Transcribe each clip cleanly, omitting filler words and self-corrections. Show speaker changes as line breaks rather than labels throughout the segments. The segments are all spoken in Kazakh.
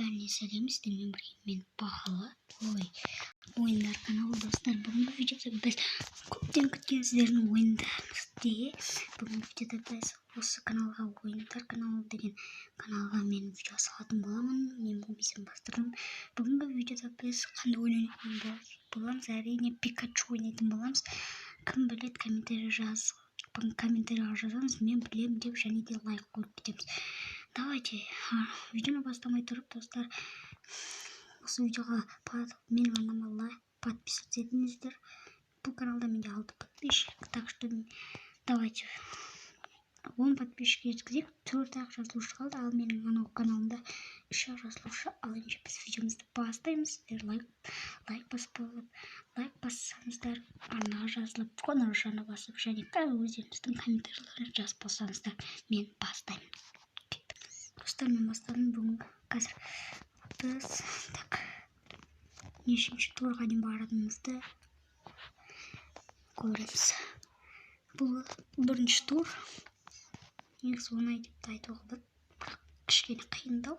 бәріне сәлем, сіздермен бірге мен Бағалы ойындар каналы достар. Бүгінгі видеода біз көптен күткен сіздердің ойындарыңызды. Бүгінгі видеода біз осы каналға ойындар каналы деген каналға мен видео салатын боламын. Мен бұл бізен бастырдым. Бүгінгі видеода біз қандай ойнайтын боламыз? Әрине Пикачу ойнайтын боламыз. Кім біледі, комментарийға жазамыз. Мен білемін деп және де лайк қойып кетеміз. Давайте видеоны бастамай тұрып, достар, осы видеоға менің анама подписываться етіңіздер. Бұл каналда менде 6 подписчик, так что давайте 10 подписчик жеткізейік. 4-ақ жазылушы қалды, ал менің анау каналымда 3-ақ жазылушы. Ал енді біз видеомызды бастаймыз. Сіздер лайк бассаңыздар, арнаға жазылып, қоңыраушаны басып, және өздеріңіздің комментарийлерді жазып болсаңыздар, мен бастаймын. Достар, мен бастадым. Бүгін қазір біз нешінші турға дейін баратынымызды көреміз. Бұл бірінші тур. Негізі оңай деп айтуға болады, бірақ кішкене қиындау.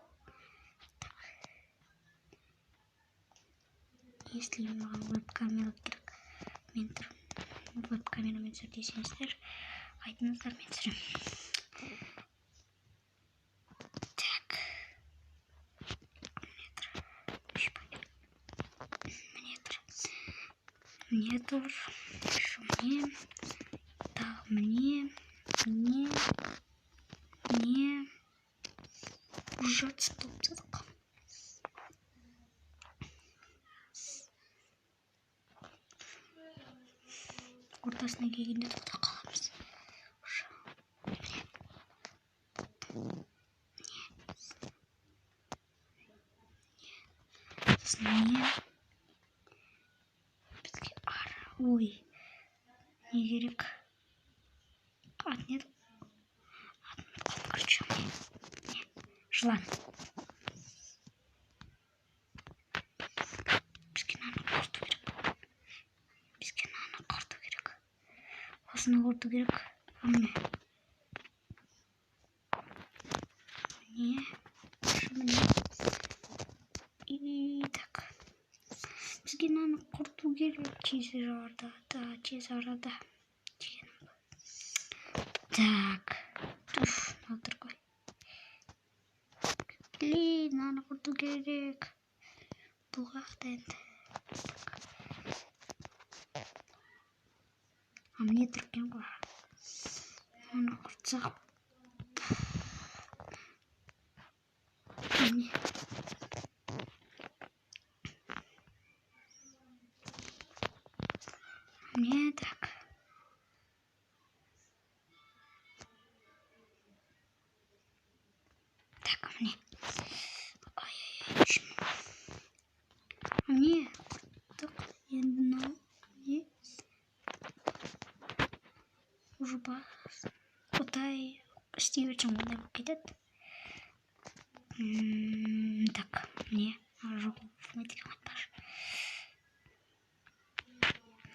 Если маған веб-камера керек, мен тұрмын. Веб-камерамен түсір десеңіздер, айтыңыздар, мен түсіремін. Мне тоже, что мне, так, мне уже отступит. Ортасына келгенде тоқта қаламыз. Ой, не керек. Нет. Короче, жылан. Бізге наны қорту керек. Осыны қорту керек. Міне. И так. Бізге наны қорту керек. Тез арада. Так. Туш, мынау другой. Блин, наны қорту керек. Бұл қақта енді. А мне тұрген ғой. Оны құртсақ. Мне так. Так, мне. Ой-ой-ой. Мне так едно. Мне уже Құдай істеу үшін ойнап кетеді. Так, мне жоқ. Фонетик айтпашы.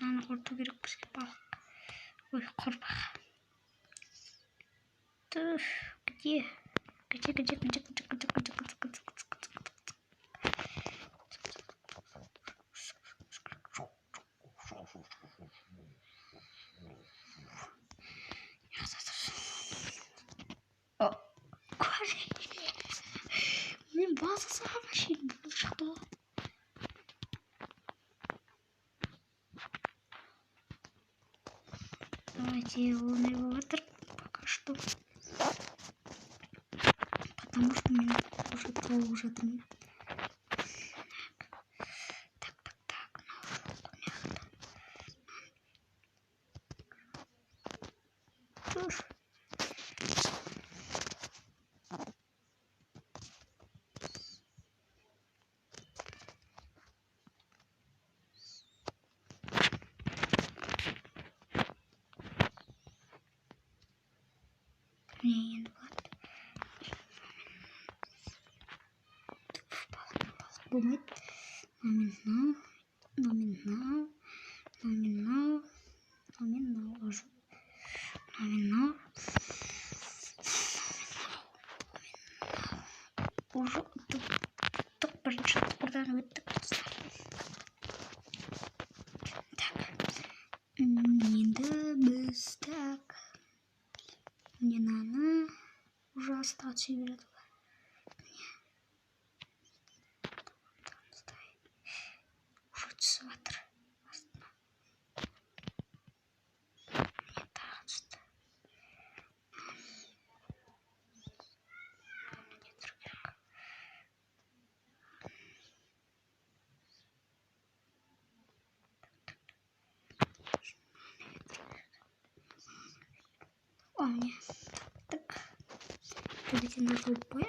Наны қорту керек бізге балық. Ой, қорбақ. Туф, где? Мен база саған шейін бұл шықты. Давайте он его вытр пока что. Потому что мне уже уже там. Так, ну что мне енді болады. Болмайды. Номинал. Уже Videodan öttük dostlar. Енді біз так. Мне надо уже остаться и берет. Уже түсіватыр. Мне тағы түсті. О, мне. Так. Давайте на любой.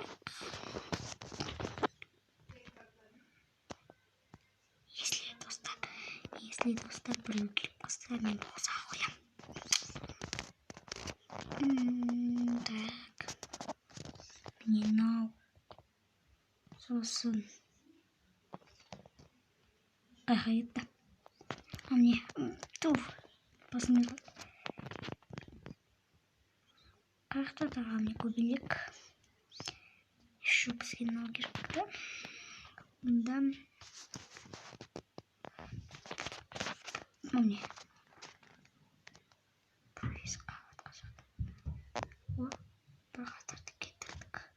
Если достар привыкли постоянно глаза хуям. Так. Минал. Сосын. Ага, это. А мне. Туф. Посмотрел. Как-то да, мне кубелек. Еще посмотрел герка. Да. Мне. Поискал отказать. О, прохатар таки так.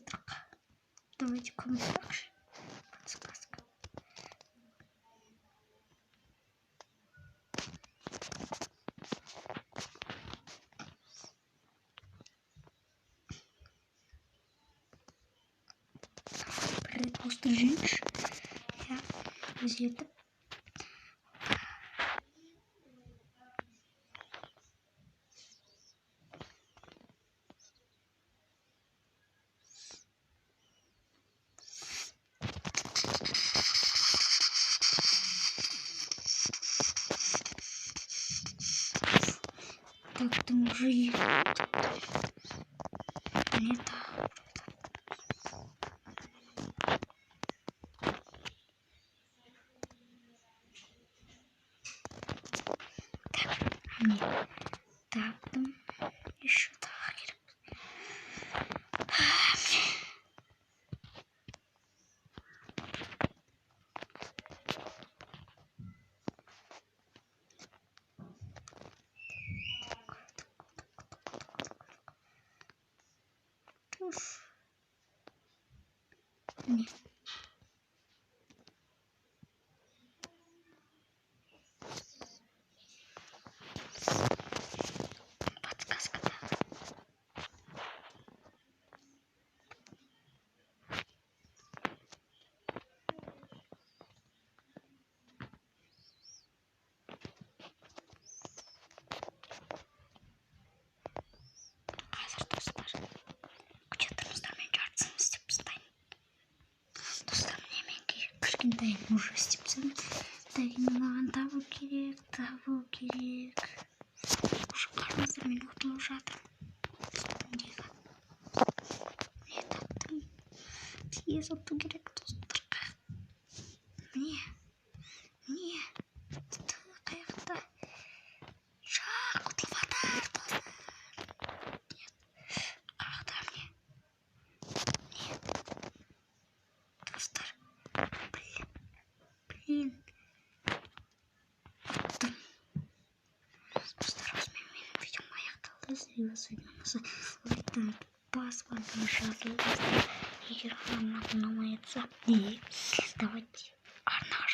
Так. Давайте комментарий. Подсказка. Просто жить. Я где-то. Так там уже есть. Нет. Нет. Так там еще так. Нет. Подсказка. Қазір достар. Күтетіміздермен жартысын істеп тастайын. Достар, немен кішкентай уже істеп тастайын. Так, маған табу керек. Уже қараңыздар, мен ұтылып жатырмын. Не таптым. Тез ұту керек достар. Не. Қаяқта. Шақ ұтылып жатыр достар. Қаяқта мне. Нет. Достар. Блин. Ұттым. Достар, осымен менің видеом аяқталды. Сіздерге сегодня паспортын жазылды. Егер арнаған ұнамай жатса, давайте арна